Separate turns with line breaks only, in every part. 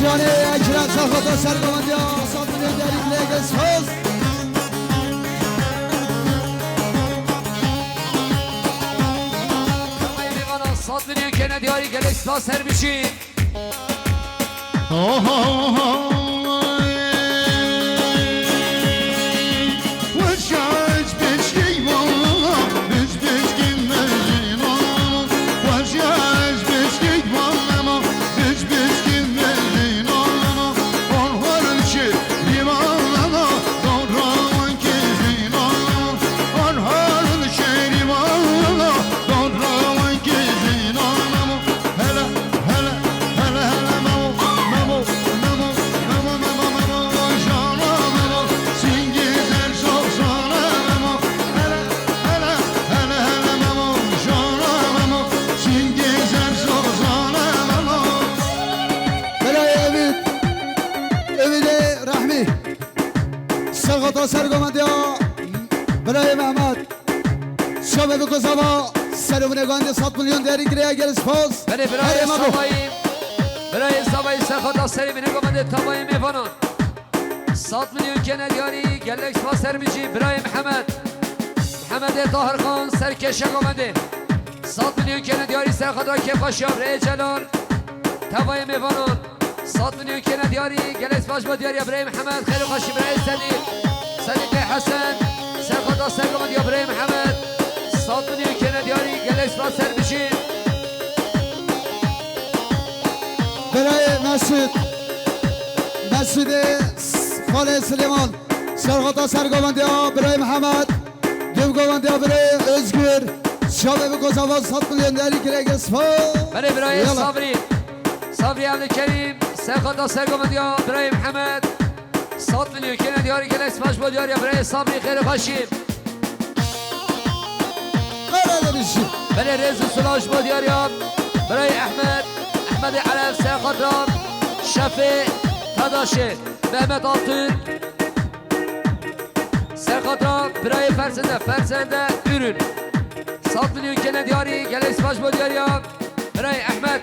جان اکرم خدا سرگوانده آسان میلیون در یک لگس فوز
میلیون آسان میلیون که ندیاری گلکس تا سر میشی
سرگوانده برای محمد شما بکو زما سرمونگان 100 میلیون داری گریه گرس فوز
برای سبایی سرخواد سرمونگان تابایی میفنان 100 میلیون که ندیاری گلکس با سر میشی برای محمد طاهر خان سرکشه گمنده 100 میلیون که ندیاری سرخواد که پاشیاب ری جلال تابایی میفنان 100 میلیون که ندیاری گلکس باش با دیاری برای محمد خیلی خوشی برای صدیق حسن سرخواد سرگوانده یا برای محمد 100 میلیون که ندیاری گلکس با سر میشی
برای مسعود خالد سلیمان سرخواد سرگوانده برای محمد دو گوانده برای ازگر شما بکو زما 100 میلیون داری گریه گرس فوز
برای صبری عبدالکریم سرخواد سرگوانده برای محمد 100 میلیون که ندیاری گلکس باش با دیاری برای صبری خیلی خوشیم برای رزو سلاش با دیاری برای احمد علف سرخواد رام شفه تداشه محمد آتون سرخواد رام برای فرزنده ürün 100 میلیون که ندیاری گلکس باش با دیاری برای احمد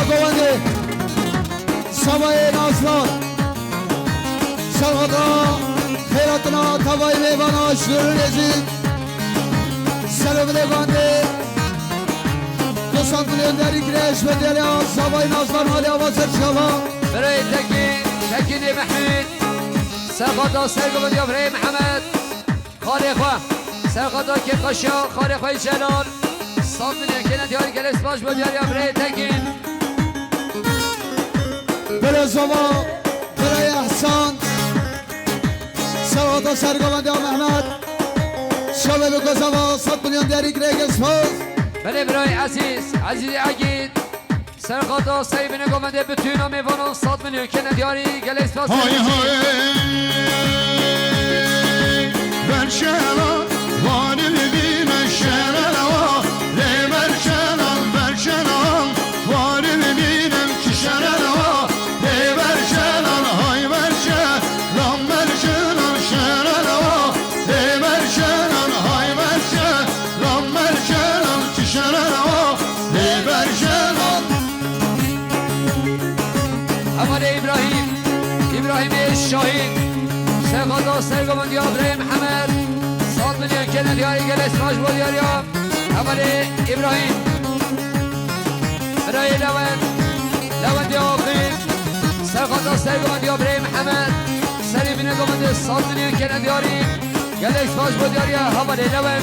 گوانده سوای نازلان سرغدا خیراتنا توای میوانا شروع نزید سرمونه گوانده 200 میلیون داری گریش به دیاری سوای نازلان حالی آواز شما برای تکین محمود سرغدا سرگوانده برای محمد خالی خواه سرغدا که قشا خالی خواه جلال 100 میلیون که ندیاری گلکس باش با دیاری برای تکین
برای زما برای احسان سرغدا سرگوانده محمد شما بکو زما 100 میلیون داری گریه گرس فوز
برای عزیز عگید سرغدا سرگوانده بتون میوانان 100 میلیون که ندیاری گلکس باش
برشلون وانی ببینه شرلوا لی برشلون وانی ببینم که شرلوا لی برشلون های برشلون شرلوا لی برشلون های برشلون که شرلوا لی برشلون
حمد ابراهیم ابراهیم شاهین سرخدا سرگومندی ابراهیم محمد 100 میلیون کنه دیاری گلش باش بود دیاریا اول ابراهیم برای لون دیاقین سرخدا سرگومندی ابراهیم محمد سری بینه گومنده 100 میلیون کنه دیاری گلش باش بود دیاریا اول لون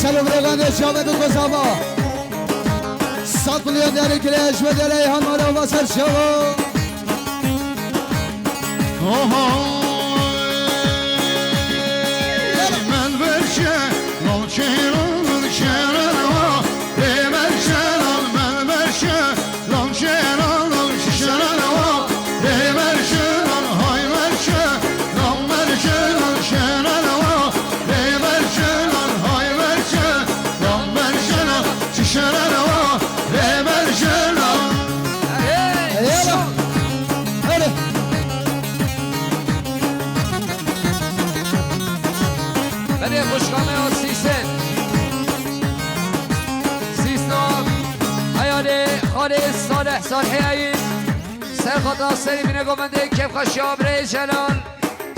سلام رگانده شابه بگذابا 100 میلیون دیاری کلیش و دیاری ایهان مالا و سر شابا
من برشه لانچران شرنا من شران من برشه لانچران شرنا من شران های برشه لان برشه لان شرنا من شران های برشه لان برشه لان شرنا من شران
یالا هله
بله خوشقامه ها سیسنام حیاله خالص صالح صالحی عید سرخطا سری بینه گومنده کف خشاب ری جلال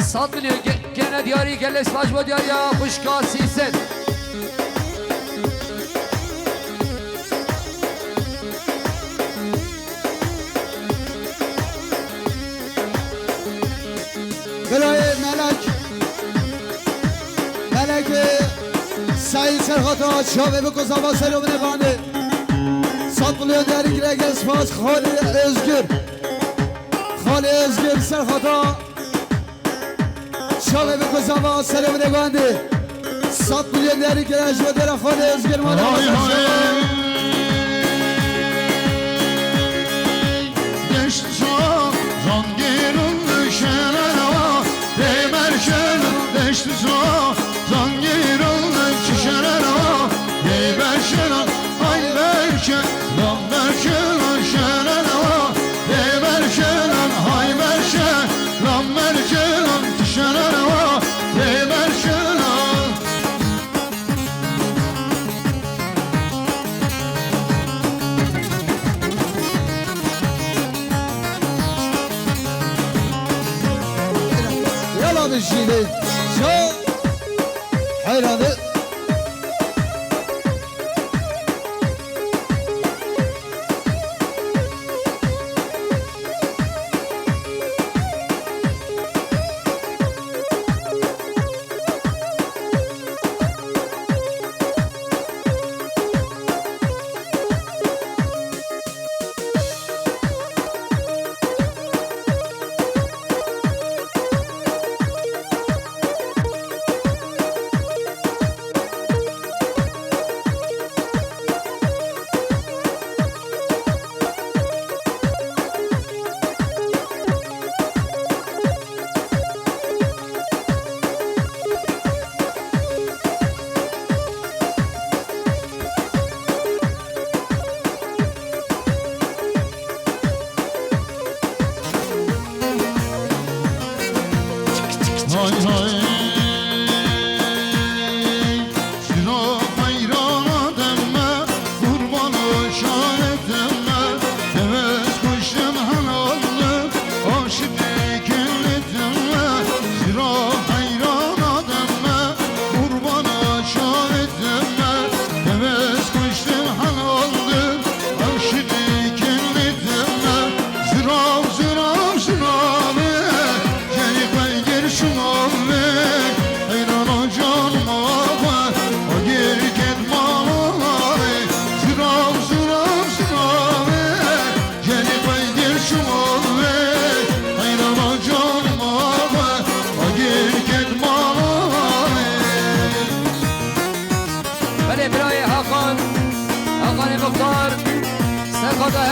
100 میلیون گنه دیاری گلس باش بود دیاری خوشقا سیسن
برای ملک سعید سرخطا شابه بگذابا سلام رگانده 100 میلیون دیاری کلیش اسپاس خالی ازگر سرخطا شابه بگذابا سلام رگانده 100 میلیون دیاری کلیش و دیار خالی ازگر مالا و سر شابا يلا بالجيلين شو حيرانه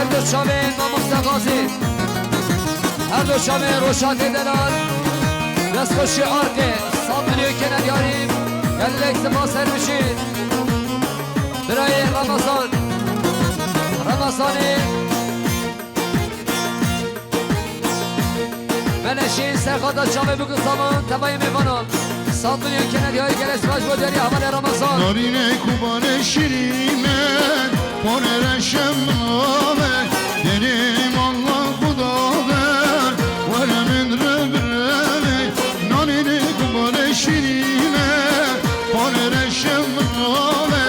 هر دو شامل و مستقاسی هر دو شامل روشات دلال دست خوشی آرکه 100 میلیون که ندیاریم گلی اکتفا سر بشید برای رمضان بنشین سرخاتا چامه بگو سامان تبای میوانان 100 میلیون کندی های گلس باش بود یاری اول رمضان
نارینه کوبان شیرینه بانه رشم آمه دنیم الله خدا بر ورمین ربرمه نارینه کوبان شیرینه بانه رشم آمه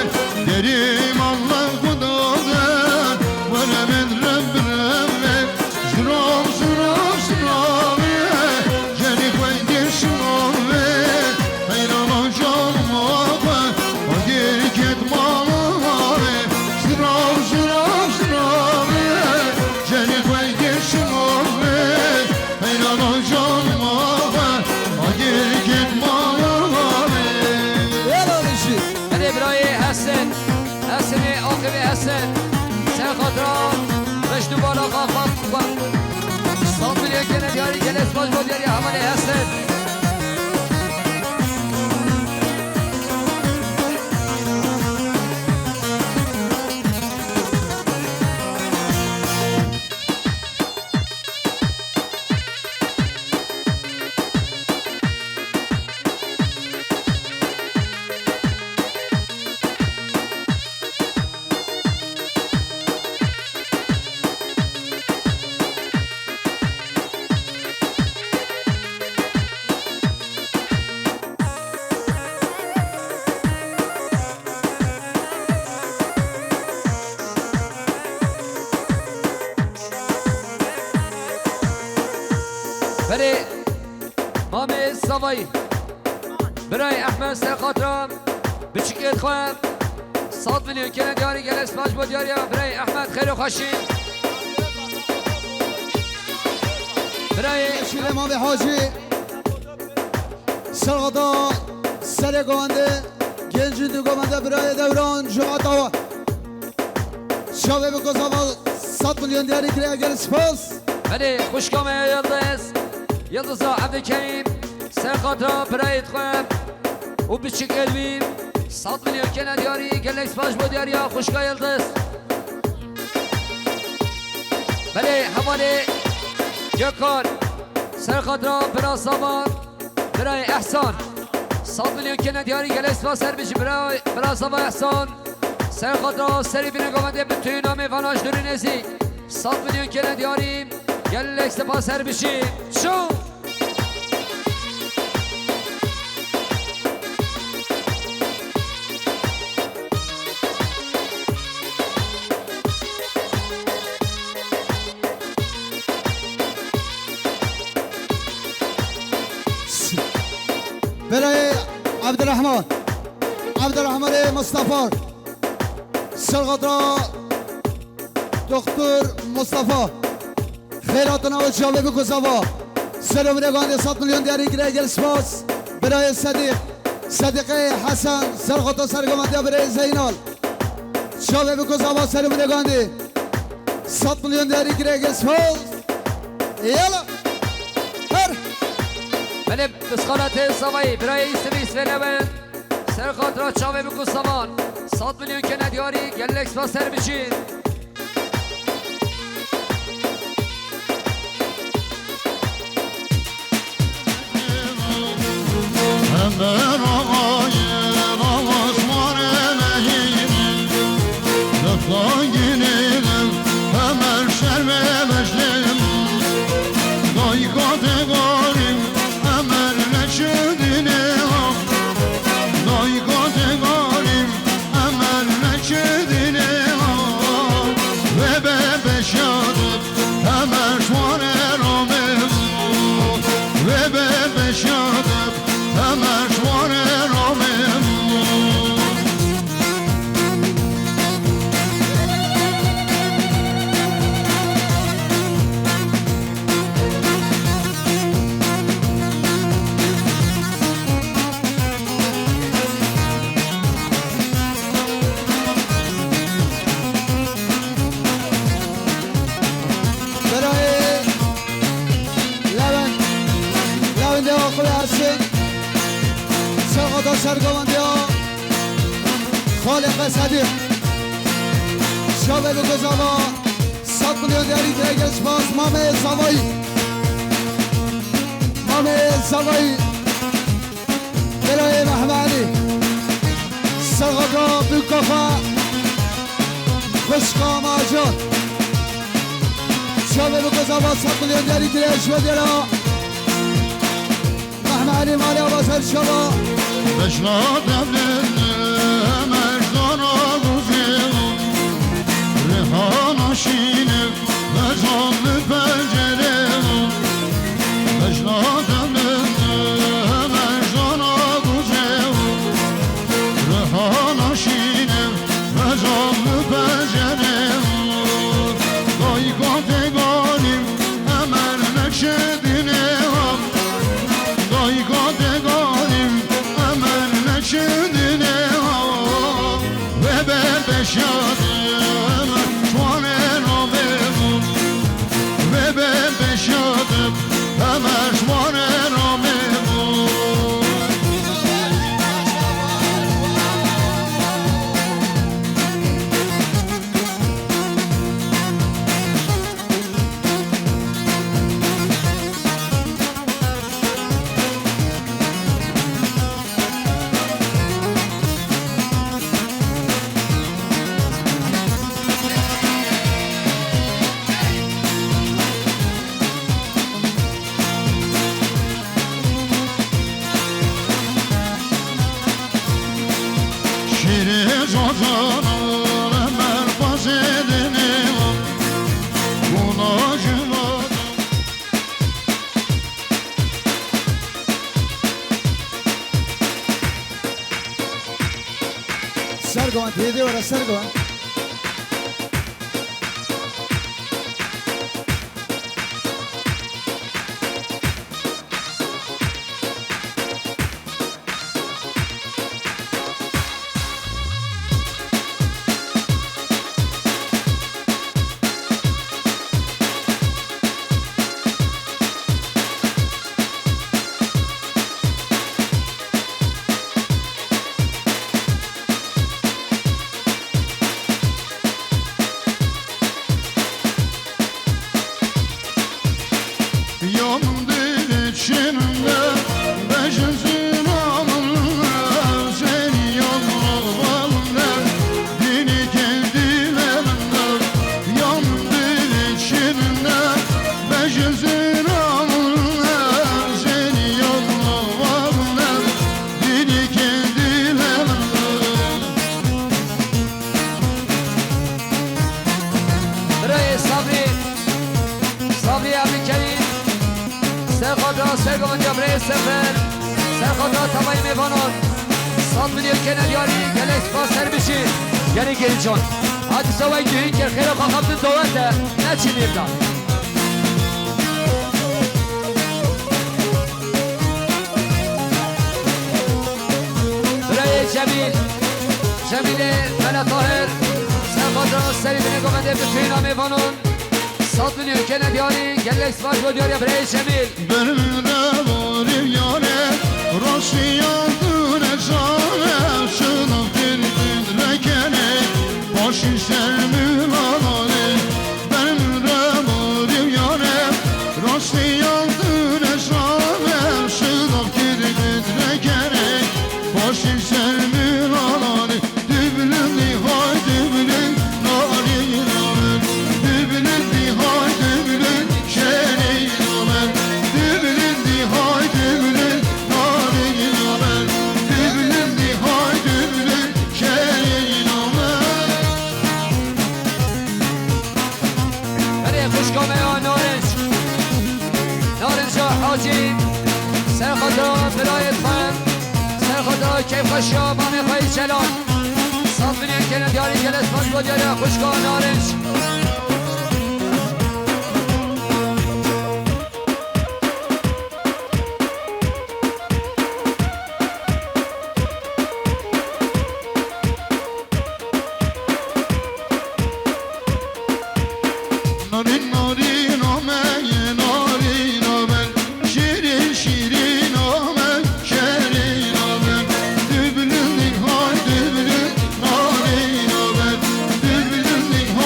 دنیم الله خدا بر ورمین ربرمه زرام زرام زرامه جنی خویدی شمامه حیران جانم آقا اگر کت مالاره زرام زرام زرامه جنی خویدی شمامه حیران جانم آقا اگر کت مالاره
یلا بشی
بله برای حسن عاقبی حسن سرخاطران رشد بالا خواهد 100 میلیون کندی های گلس باش بود یاری اول حسن برای مامی سوایی برای احمد سرخاطرم بچکت خواهم 100 میلیون کندی های گلس باش بود یاری برای احمد خیر و خوشی برای
شیر امام حاجی سرغدا سر گوانده گنجی دو گوانده برای دوران جمعت آوا شاوه بگذاوا 100 میلیون دیاری کری اگر سپاس
بله خوشکام یلدز عبدالکریم سرخاطرم برای خواهم و بچکت بیم 100 میلیون کندی های گلس باش بود یاری خوشکا یلدز بله حواله گکار سرخاطرم برای سامان برای احسان 100 میلیون کندی های گلس باش سر بشی برای سامان احسان سرخاطرم سری بینه گمانده به توی نام فناش دوری نزی 100 میلیون کندی های گلس باش سر بشی شو
برای عبدالرحمن مصطفی سرغدا دکتر مصطفی خیراتنا و جاوه بگذاوا سلام رگان 100 میلیون دیاری گره گل سپاس برای صدیق حسن سرغدا سرگمانده برای زینال جاوه بگذاوا سلام رگان 100 میلیون دیاری گره گل سپاس یلا
بله بسخانت سوایی برای ایستویس و نوند سرخاطرات چاوه بکو سامان 100 میلیون کندی های گلکس با سر بچین
همه آقای آسمان مهیم دفاقینیم همه شرم مجلیم دایی کاتگاریم همه نشدینیم دایی کاتگاریم همه نشدینیم و به بشادت همه شوان رامیم و به بشادت همه شوان رامیم
برای لونده آقل هستین سرغدا سرگوانده ها خالق صدیق شابه بگو زوا 100 میلیون دیاری دیگر سپاس مامه زوایی مامه زوایی برای محمدی سرغدا بکفا خوشقا ماجون شابه بگو زوا 100 میلیون دیاری دیگر شو دیرا محمدی مالی آبازر شما
بشنا دبلن مردان آبوزیم ریحان آشینم وزان پنجرم بشنا دبلن مردان آبوزیم ریحان آشینم وزان پنجرم دایی گادگانیم امر نکشدینم دایی گادگانیم امر نکشدینم و به بشادم شوانه را بگم و به بشادم امر شوانه را بگم شیر زازانم من بازدنیم گناهجوادم
سرگوان دیده ورا سرگوان
yandı içimde becizin alınlar seni yanmalarlar dini kendilerinde yandı içimde becizin alınlar seni yanmalarlar dini kendilerinde
برای صبری صبری عبدالکریم سرخودا سرگوانده برای سفر سرخودا تمایی میوانان 100 میلیون کنیاری گلکس با سر بشی یعنی گری جان حتی سوای گویی که خیلی خواهمتون دوسته نه چی میردم برای جمیل من طاهر سرخودا سری بینه گوانده به توینا میوانان 100 میلیون کنیاری گلکس باش با دیاری برای جمیل
Benim de varım yâre Rastı yandın ezâre Sınıf dildin rekene Başı sermül alane Benim de varım yâre Rastı yandın ezâre Sınıf dildin rekene Başı sermül alane Dübülün nihay dübülün Nari namen Dübülün nihay dübülün Şeri namen Dübülün nihay dübülün Nari namen Dübülün nihay dübülün Şeri namen
برای خوشگامه ها نارنج حاجی سرخودا برای فن سرخودا کیف خوشیا مامی خواهی چلان 100 میلیون کنیاری گلکس باش با دیاری خوشگاه نارنج
Narin narin amen narin amen Şirin şirin amen şerin amen Dübülün hay dübülün narin amen Dübülün hay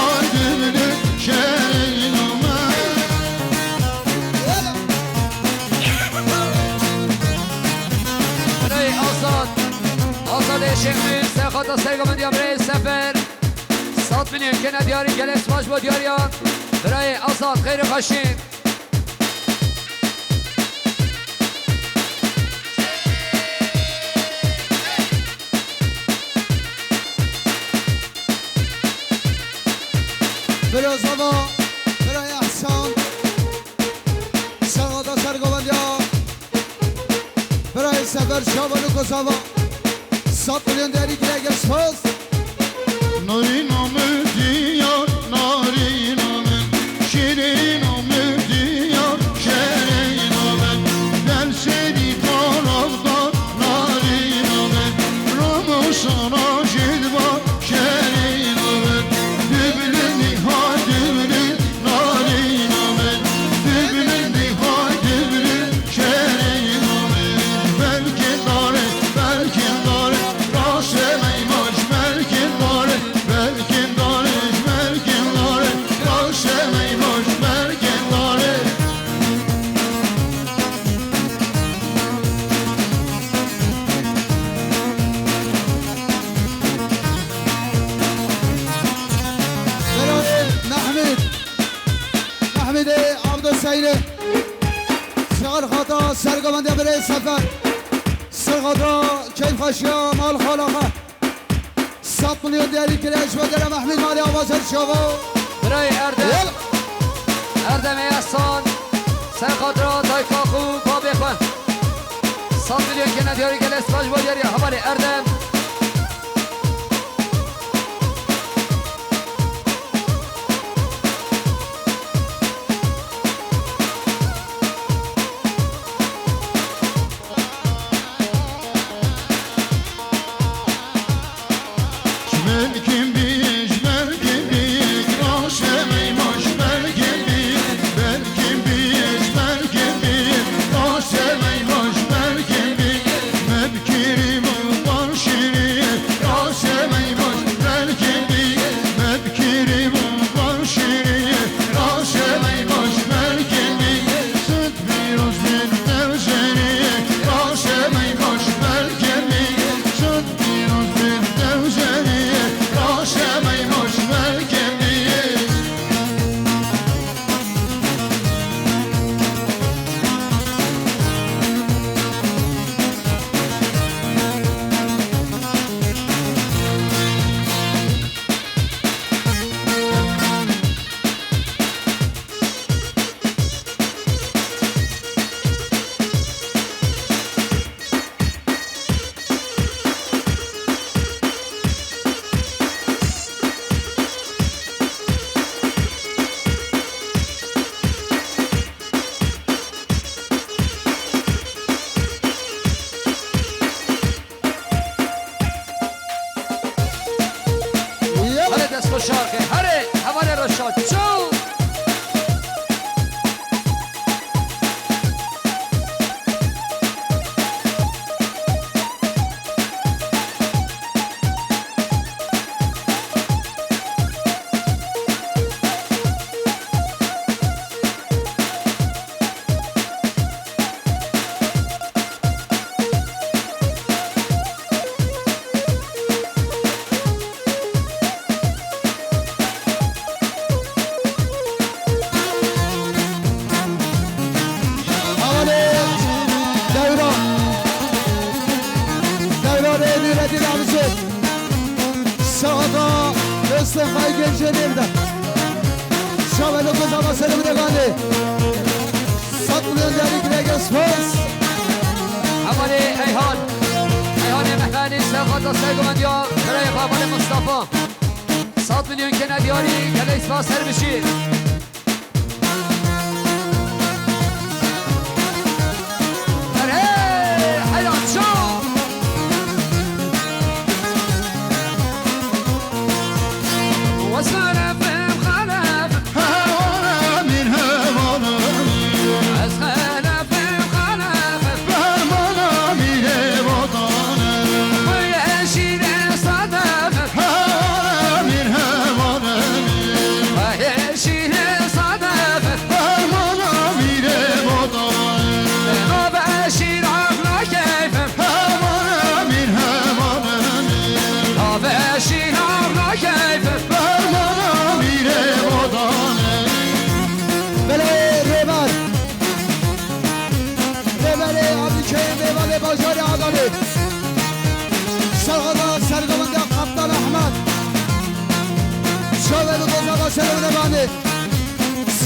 سخاتا سرگامندی برای سفر 100 میلیون که ندیاری گلس باش با دیاریان برای آزاد خیر خاشین
برای زبا برای احسان سرقاتا سرگوبندی برای سفر شابانو کساوا 100 میلیون دیاری گلگل سوز
نارین آمد دیار نارین آمد شیرین آمد دیار شیرین آمد در سری طرفدار نارین آمد رموشانا جدبار شیرین آمد دبلنی ها دبلن نارین آمد دبلنی ها دبلن شیرین آمد بلکه داره راست میماش بلکه داره راست میماش بلکه داره
برای محمد عبدالسعید سرقاتا سرگوبندی برای سفر سرقاتا کیف خاشیا مال خالاقه 100 میلیون دیاری کلیش و در محمد مالی آواز شاوا
برای اردم احسان سرخاطرات های کاخو پا بخواه 100 میلیون که ندیاری گلس باش با دیاری حوالی اردم
Belki bir, belki bir, raşe meymaş belki bir, belki bir, belki bir, raşe meymaş belki bir, mebkirim var şirin, raşe meymaş belki bir, mebkirim var şirin, raşe meymaş belki bir, süt biraz bir devzeni, raşe meymaş belki bir, süt biraz bir devzeni. Raşemey hoş belkemi
هره دست و شارخه هره حوالی رشاد چو
سادا استفای گنجنیم ده شاولو کزاوا سلم دگانده 100 میلیون دیاری گلگل سوز
حوالی ایهان مهدانی سرخاطا سرگامندی برای بابان مصطفی 100 میلیون که ندیاری گلس باز سر بشید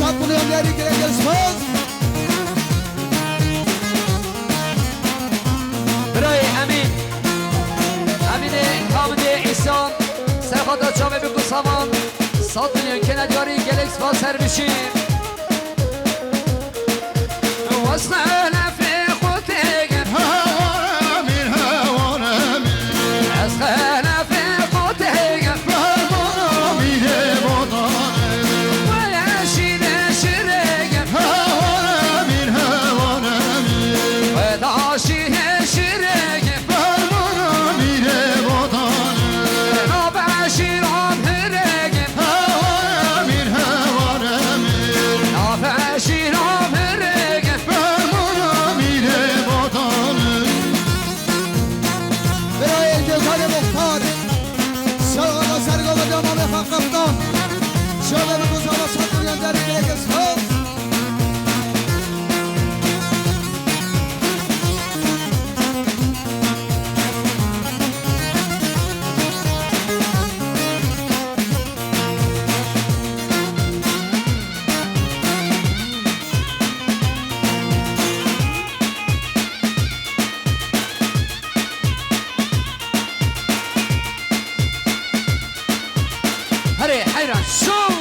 7 milyon değeri giren söz.
برای امین کامل ایسان سرخاطر جامعه بگو سامان 100 میلیون کنجاری گلکس با سر بشیم وصلنا في قوتك
هوانم هوانم
أسخنا في قوتك
فرمانم وطنم
وياشين شرق
هوانم هوانم
وداشين شرق
فرمانم وطنم
نباشين عمرك
هوانم هوانم
نباشين عمرك
فرمانم وطنم
برای گلخان مختار سرقات و سرگاه و امام فقفتان شده به گذار 100 میلیون değeri giren söz.
هري حيران شو